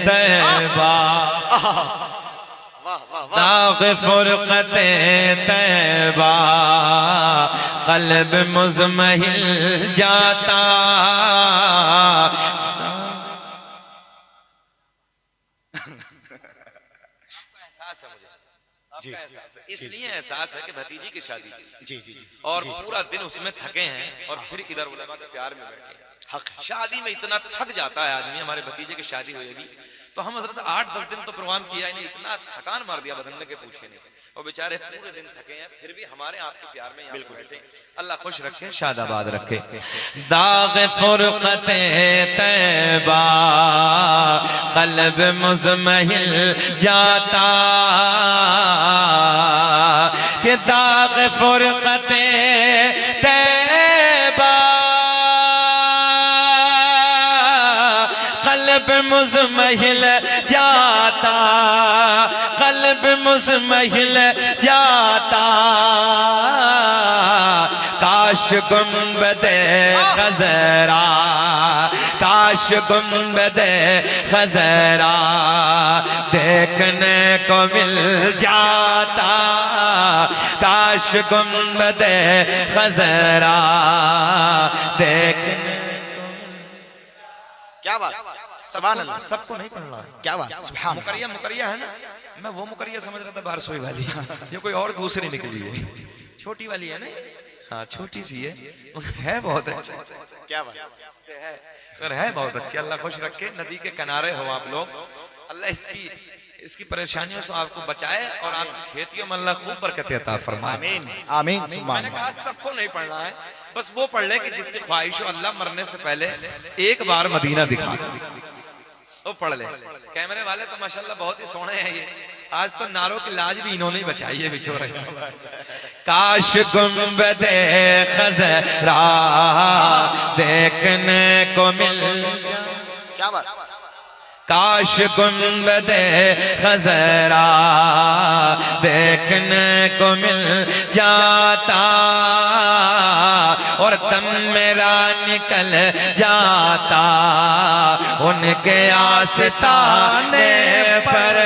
तैबा, दाग फुरक़त तैबा, क़ल्ब मुज़महिल जाता। इसलिए एहसास है कि भतीजी की शादी जी जी और पूरा दिन उसमें थके हैं और फिर इधर उलमा के प्यार में बैठे। शादी में इतना थक जाता है आदमी। हमारे भतीजे की शादी हुई तो हम हजरत 8-10 दिन तो प्रोग्राम किया ही नहीं, इतना थकान मार दिया बदलने के पूछे नहीं। और बेचारे पूरे दिन थके हैं फिर भी हमारे आपके प्यार में यहाँ बैठे। अल्लाह खुश रखे, शादाबाद रखे। दाग फुरक़त तैबा, क़ल्ब मुज़महिल जाता, कि दाग फुरक़त तैबा, क़ल्ब मुज़महिल जाता, क़ल्ब मुज़महिल जाता। काश गुंबदे खज़रा, काश गुंबदे खज़रा देखने को मिल जाता, काश गुंबदे खज़रा देखने। क्या बात, सुभान अल्लाह। सबको नहीं पढ़ना, क्या बात, सुभान। मुकरिया मुकरिया है ना, मैं वो मुकरिया समझ रहा था बारसोई वाली, ये कोई और दूसरी निकली है, छोटी वाली है ना। हाँ छोटी सी है बहुत अच्छी। क्या बात है, बहुत अच्छी। अल्लाह खुश रखे, नदी के किनारे हो आप लोग। अल्लाह इसकी परेशानियों से आपको बचाए और आपकी खेतियों में अल्लाह खूब बरकत अता फरमाए। आमीन आमीन। मैंने कहा सबको नहीं पढ़ना है, बस वो पढ़ ले कि जिसकी ख्वाहिश हो अल्लाह मरने से पहले एक बार मदीना दिखा दे, वो पढ़ ले। कैमरे वाले तो माशाल्लाह बहुत ही सोने हैं ये, आज तो नारों की लाज भी इन्होंने ही बचाई है बेचारे। काश गुंबदे खज़रा देखने को मिल जाए। क्या बात, काश गुंबदे खज़रा देखने को मिल जाता, और दम मेरा निकल जाता उनके आस्ताने पर,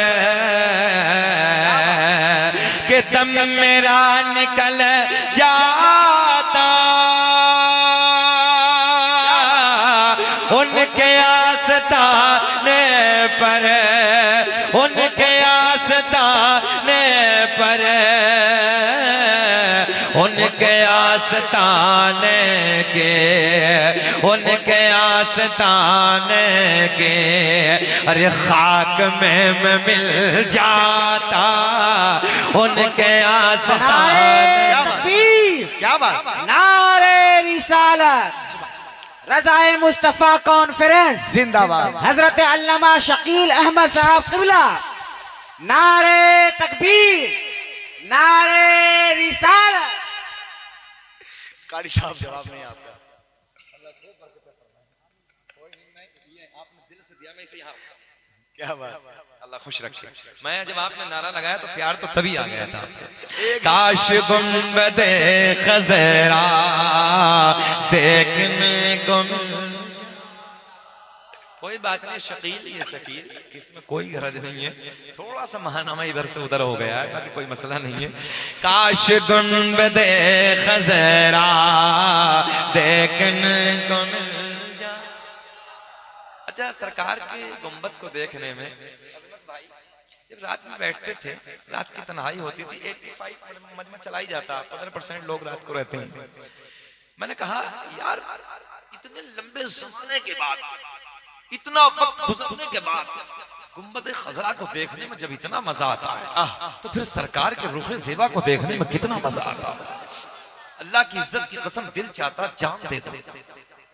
कि दम मेरा निकल जाता उनके आस्ताने पर, उनके आस्ताने पर, उनके आस्ताने के, उनके आस्ताने के। अरे खाक में मैं मिल जाता उनके आस्ताने। क्या बात, नारे रिसालत, रज़ाए मुस्तफ़ा कॉन्फ्रेंस जिंदाबाद, हजरत अल्लामा शकील अहमद साहब क़िबला। नारे तकबीर, नारे रिसालत। कारी साहब जवाब नहीं आपका। क्या बात, अल्लाह खुश रखे। मैं जब आपने नारा लगाया तो प्यार तो तभी आ गया था। काश गुंबदे खज़रा देखने को मिल। कोई बात नहीं, शकील ये शकील, इसमें कोई गरज नहीं है, थोड़ा सा महानामा इधर से उधर हो गया है, बाकी कोई मसला नहीं है। काश गुंबदे खज़रा देखने को मिल जा। अच्छा, सरकार के गुंबद को देखने में जब रात में बैठते थे, रात की तन्हाई होती थी, 85 मजमा चलाई जाता, 15% लोग रात को रहते हैं। मैंने कहा यार इतने लंबे ज़माने के बाद, इतना वक्त गुजरने के बाद गुंबद खज़रा को देखने में जब इतना मजा आता है तो फिर सरकार के रुखे ज़ेबा को देखने में कितना मजा आता है। अल्लाह की इज्जत की कसम दिल चाहता जान दे दो,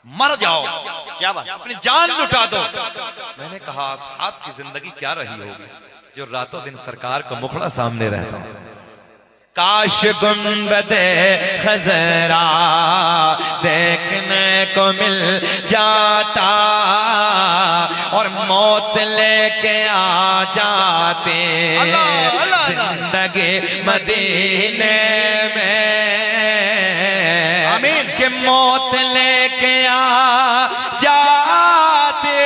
मर जाओ, क्या बात, अपनी जान लुटा दो। मैंने कहा असहाब की जिंदगी क्या रही होगी जो रातों दिन सरकार का मुखड़ा सामने रहता। काश गुंबदे खज़रा देखने को मिल जाता और मौत लेके आ जाते जिंदगी मदीने में, कि मौत लेके आ जाते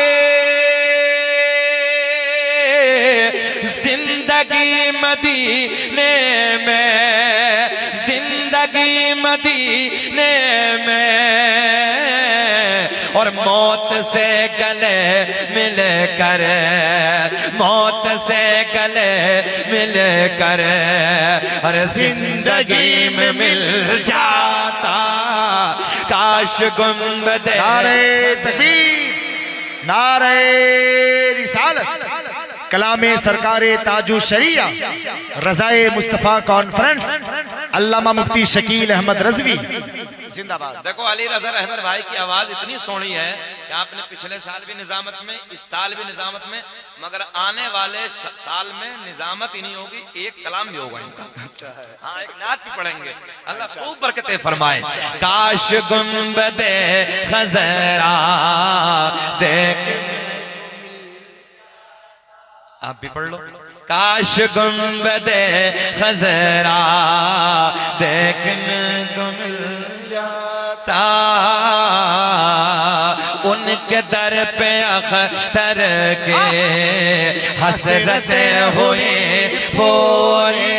जिंदगी मदीने में, जिंदगी मदीने में, और मौत से गले मिल कर, मौत से गले मिल कर, अरे जिंदगी में मिल जाता काश गुंबदे। नारे तकबीर, नारे रिसालत, कलामे सरकारे ताजु शरिया, रज़ाए मुस्तफ़ा कॉन्फ्रेंस, अल्लामा मुफ्ती शकील अहमद रज़वी जिंदाबाद। देखो अली रज़ा रहमत भाई की आवाज इतनी सोहनी है कि आपने पिछले साल भी निजामत में, इस साल भी निजामत में, मगर आने वाले साल में निजामत ही नहीं होगी, एक कलाम भी होगा इनका। हाँ, एक नात भी पढ़ेंगे। अल्लाह खूब बरकतें फरमाए। काश गुंबदे खज़रा देख, आप भी पढ़ लो। काश गुंबदे खज़रा देखने को मिल जाता, उनके दर पे अख्तर के हसरतें हुई पूरे,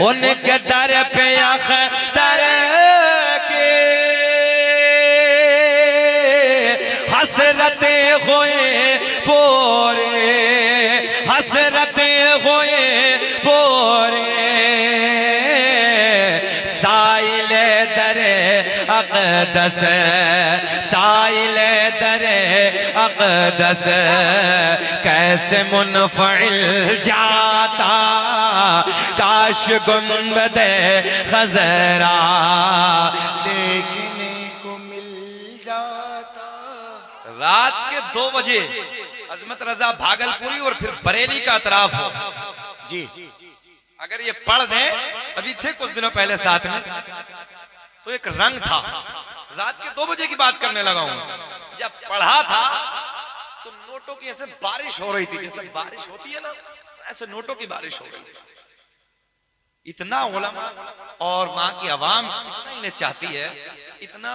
उनके दर पे अख्तर के हसरतें हुई पूरे, हसरतें हुई पूरे, साइले दरे अक़दस, साइले दरे अक़दस, कैसे मुनफ़इल जाता काश गुंबदे खज़रा देखने को मिल जाता। रात के 2 बजे अजमत रजा भागलपुरी और फिर बरेली का अतराफ हो जी, अगर ये पढ़ दें, अभी थे कुछ दिनों पहले साथ में, तो एक रंग था। रात के 2 बजे की बात करने लगा हूं, जब पढ़ा था तो नोटों की ऐसे बारिश हो रही थी, जैसे बारिश होती है ना, ऐसे नोटों की बारिश हो रही थी। इतना उलमा और वहां की आवाम इतना इन्हें चाहती है, इतना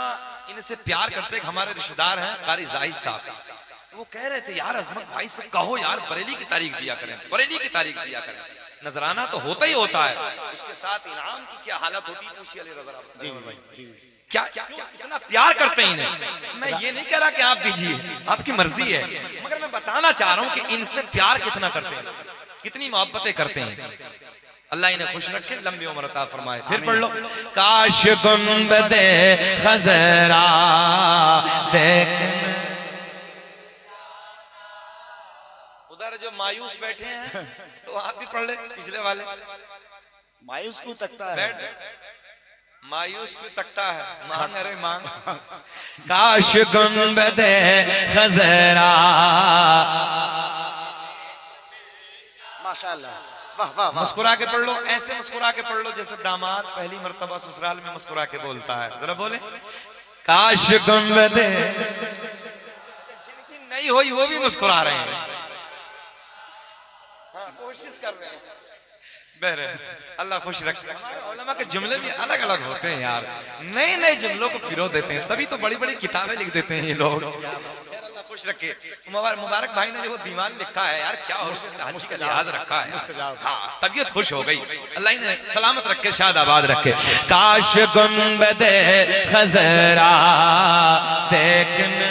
इनसे प्यार करते, हमारे रिश्तेदार हैं कारी जाहिद साहब, वो कह रहे थे यार अजमत भाई से कहो यार बरेली की तारीख दिया करें, बरेली की तारीख दिया करें। नजराना तो होता ही होता है, उसके साथ इनाम की क्या हालत होती है पूछिए अली रज़ा जी भाई, क्या इतना प्यार करते हैं इन्हें। मैं ये नहीं कह रहा कि आप दीजिए, आपकी मर्जी है, मगर मैं बताना चाह रहा हूं कि इनसे प्यार कितना करते हैं, कितनी मोहब्बतें करते हैं। अल्लाह इन्हें खुश रखे, लंबी उम्र अता फरमाए। फिर पढ़ लो। काश गुंबदे खज़रा देखने, उधर जो मायूस बैठे हैं तो आप भी पढ़ ले, पिछले वाले। मायूस को तकता है, बैठ, मायूस क्यों तकता है, मांग अरे मांग। काश गुंबदे खज़रा, माशाअल्लाह, वाह वाह वाह। मुस्कुरा के पढ़ लो, ऐसे मुस्कुरा के पढ़ लो जैसे दामाद पहली मर्तबा ससुराल में मुस्कुरा के बोलता है। जरा बोले, काश गुंबदे, जिनकी नहीं हुई वो भी मुस्कुरा रहे हैं, हाँ, कोशिश कर रहे हैं। बहरे अल्लाह खुश रखे। हमारे उलमा के जुमले भी अलग अलग होते हैं यार, नए नए जुमलों को पिरो देते हैं, तभी तो बड़ी बड़ी किताबें लिख देते हैं ये लोग। अल्लाह खुश रखे। मुबारक भाई ने जो दीवान लिखा है यार, क्या लिहाज रखा है, हाँ, तबीयत खुश हो गई। अल्लाह ने सलामत रखे, शाद आबाद रखे। काश गुंबदे खज़रा देखने